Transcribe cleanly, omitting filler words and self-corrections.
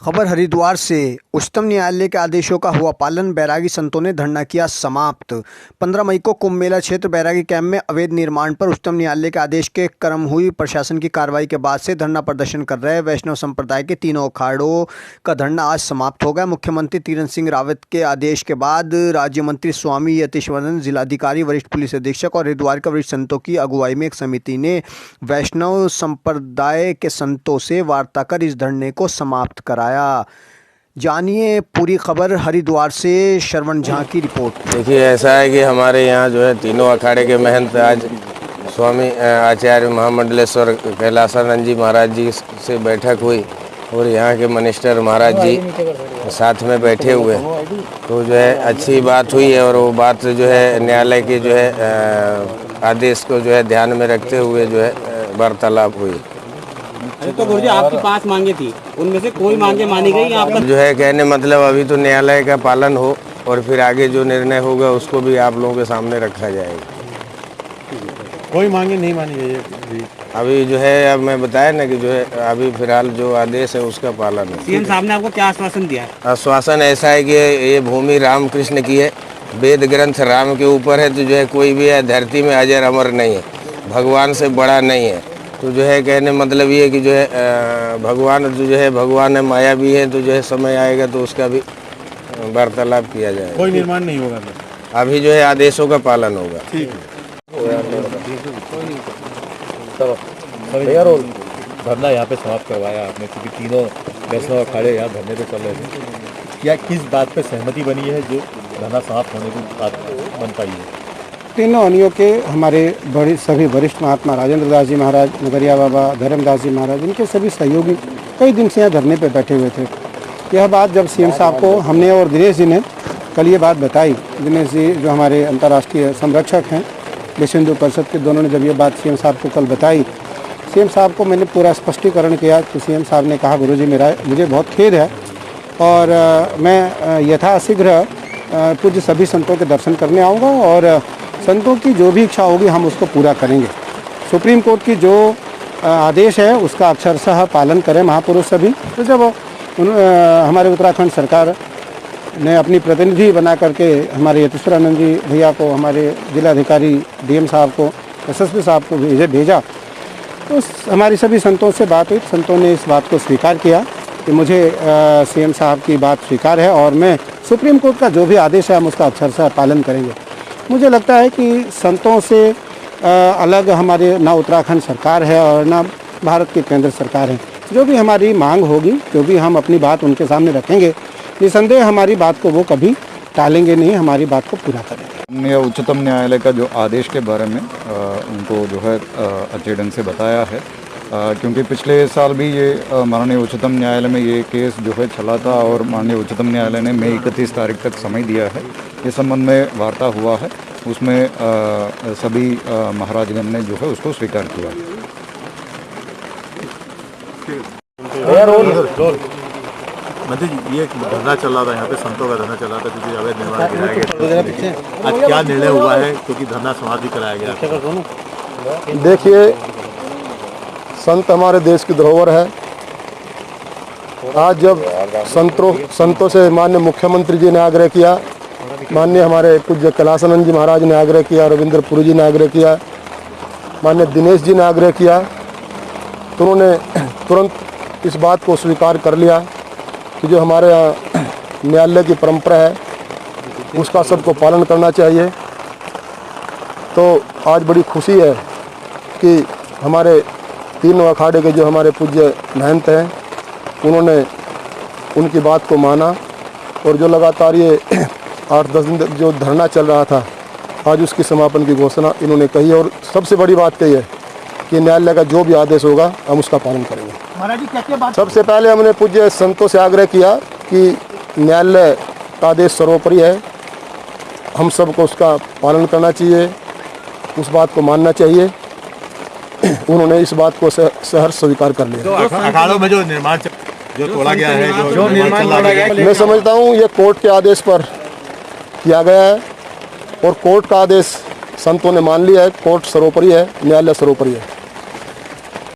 खबर हरिद्वार से। उच्चतम न्यायालय के आदेशों का हुआ पालन, बैरागी संतों ने धरना किया समाप्त। 15 मई को कुंभ मेला क्षेत्र बैरागी कैंप में अवैध निर्माण पर उच्चतम न्यायालय के आदेश के क्रम हुई प्रशासन की कार्रवाई के बाद से धरना प्रदर्शन कर रहे वैष्णव संप्रदाय के तीनों अखाड़ों का धरना आज समाप्त हो गया। मुख्यमंत्री तीरथ सिंह रावत के आदेश के बाद राज्य मंत्री स्वामी यतीश्वरन, जिलाधिकारी, वरिष्ठ पुलिस अधीक्षक और हरिद्वार के वरिष्ठ संतों की अगुवाई में एक समिति ने वैष्णव संप्रदाय के संतों से वार्ता कर इस धरने को समाप्त कराया। जानिए पूरी खबर हरिद्वार से। श्रवण झा की रिपोर्ट। देखिए, ऐसा है कि हमारे यहाँ जो है तीनों अखाड़े के महंत आज स्वामी आचार्य महामंडलेश्वर कैलासानंद जी महाराज जी से बैठक हुई और यहाँ के मिनिस्टर महाराज जी साथ में बैठे हुए, तो जो है अच्छी बात हुई है और वो बात जो है न्यायालय के जो है आदेश को जो है ध्यान में रखते हुए जो है वार्तालाप हुई। तो गुरुजी, आपकी 5 मांगे थी, उनमें से कोई मांगे मानी गई? आपका जो है कहने मतलब अभी तो न्यायालय का पालन हो और फिर आगे जो निर्णय होगा उसको भी आप लोगों के सामने रखा जाएगा। कोई मांगे नहीं मानी गई अभी जो है, अब मैं बताया ना कि जो है अभी फिलहाल जो आदेश है उसका पालन है। सीएम साहब ने आपको क्या आश्वासन दिया? आश्वासन ऐसा है कि ये भूमि रामकृष्ण की है, वेद ग्रंथ राम के ऊपर है, तो जो है कोई भी है धरती में अजर अमर नहीं है, भगवान से बड़ा नहीं है। तो जो है कहने मतलब ये है कि जो है भगवान जो है भगवान है, माया भी है, तो जो है समय आएगा तो उसका भी वार्तालाप किया जाएगा। कोई निर्माण नहीं होगा अभी जो है आदेशों का पालन होगा। ठीक है। धरना यहाँ पे समाप्त करवाया आपने, क्योंकि तीनों वैष्णव अखाड़े यहाँ धरने पे चल रहे थे। क्या किस बात पे सहमति बनी है जो धरना समाप्त होने की बात बन पाई है? तीनों अनियों के हमारे बड़े सभी वरिष्ठ महात्मा राजेंद्र दास जी महाराज, नगरिया बाबा, धर्मदास जी महाराज, इनके सभी सहयोगी कई दिन से यहाँ धरने पे बैठे हुए थे। यह बात जब सीएम साहब को हमने और दिनेश जी ने कल ये बात बताई, दिनेश जी जो हमारे अंतर्राष्ट्रीय संरक्षक हैं विश्व हिंदू परिषद के, दोनों ने जब ये बात सीएम साहब को कल बताई, सीएम साहब को मैंने पूरा स्पष्टीकरण किया तो सीएम साहब ने कहा, गुरुजी मुझे बहुत खेद है और मैं यथाशीघ्र पूज्य सभी संतों के दर्शन करने आऊँगा और संतों की जो भी इच्छा होगी हम उसको पूरा करेंगे। सुप्रीम कोर्ट की जो आदेश है उसका अक्षरशः पालन करें महापुरुष सभी। तो जब हमारे उत्तराखंड सरकार ने अपनी प्रतिनिधि बना करके हमारे यतीश्वरानंद जी भैया को, हमारे जिलाधिकारी डीएम साहब को, एसएसपी साहब को भेजा, तो हमारी सभी संतों से बात हुई। संतों ने इस बात को स्वीकार किया कि मुझे सीएम साहब की बात स्वीकार है और मैं सुप्रीम कोर्ट का जो भी आदेश है हम उसका अक्षरशः पालन करेंगे। मुझे लगता है कि संतों से अलग हमारे ना उत्तराखंड सरकार है और ना भारत की केंद्र सरकार है। जो भी हमारी मांग होगी, जो भी हम अपनी बात उनके सामने रखेंगे, निसंदेह हमारी बात को वो कभी टालेंगे नहीं, हमारी बात को पूरा करेंगे। उच्चतम न्यायालय का जो आदेश के बारे में उनको जो है अच्छे ढंग से बताया है, क्योंकि पिछले साल भी ये माननीय उच्चतम न्यायालय में ये केस जो है चला था और माननीय उच्चतम न्यायालय ने मई 31 तारीख तक समय दिया है। इस संबंध में वार्ता हुआ है, उसमें सभी महाराजगण ने जो है उसको स्वीकार किया है। मंत्री जी, ये धरना चल रहा था यहाँ पे, संतों का धरना चल रहा था क्योंकि अवैध निर्माण कराया गया। आज क्या निर्णय हुआ है क्योंकि धरना समाप्त भी कराया गया? देखिए, संत हमारे देश की धरोहर है। आज जब संतों से माननीय मुख्यमंत्री जी ने आग्रह किया, माननीय हमारे पूज्य कैलासानंद जी महाराज ने आग्रह किया, रविंद्र पुरी जी ने आग्रह किया, माननीय दिनेश जी ने आग्रह किया, तो उन्होंने तुरंत इस बात को स्वीकार कर लिया कि जो हमारे यहाँ न्यायालय की परंपरा है उसका सबको पालन करना चाहिए। तो आज बड़ी खुशी है कि हमारे तीनों अखाड़े के जो हमारे पूज्य महंत हैं उन्होंने उनकी बात को माना और जो लगातार ये 8-10 दिन तक जो धरना चल रहा था, आज उसकी समापन की घोषणा इन्होंने कही और सबसे बड़ी बात कही है कि न्यायालय का जो भी आदेश होगा हम उसका पालन करेंगे। महाराज जी, क्या बात? सबसे पहले हमने पूज्य संतों से आग्रह किया कि न्यायालय का आदेश सर्वोपरि है, हम सबको उसका पालन करना चाहिए, उस बात को मानना चाहिए। उन्होंने इस बात को सहर्ष स्वीकार कर लिया। अखाड़ों में जो निर्माण जो तोड़ा गया है, जो निर्माण तोड़ा गया है, मैं समझता हूँ ये कोर्ट के आदेश पर किया गया है और कोर्ट का आदेश संतों ने मान लिया है। कोर्ट सर्वोपरि है, न्यायालय सर्वोपरि है।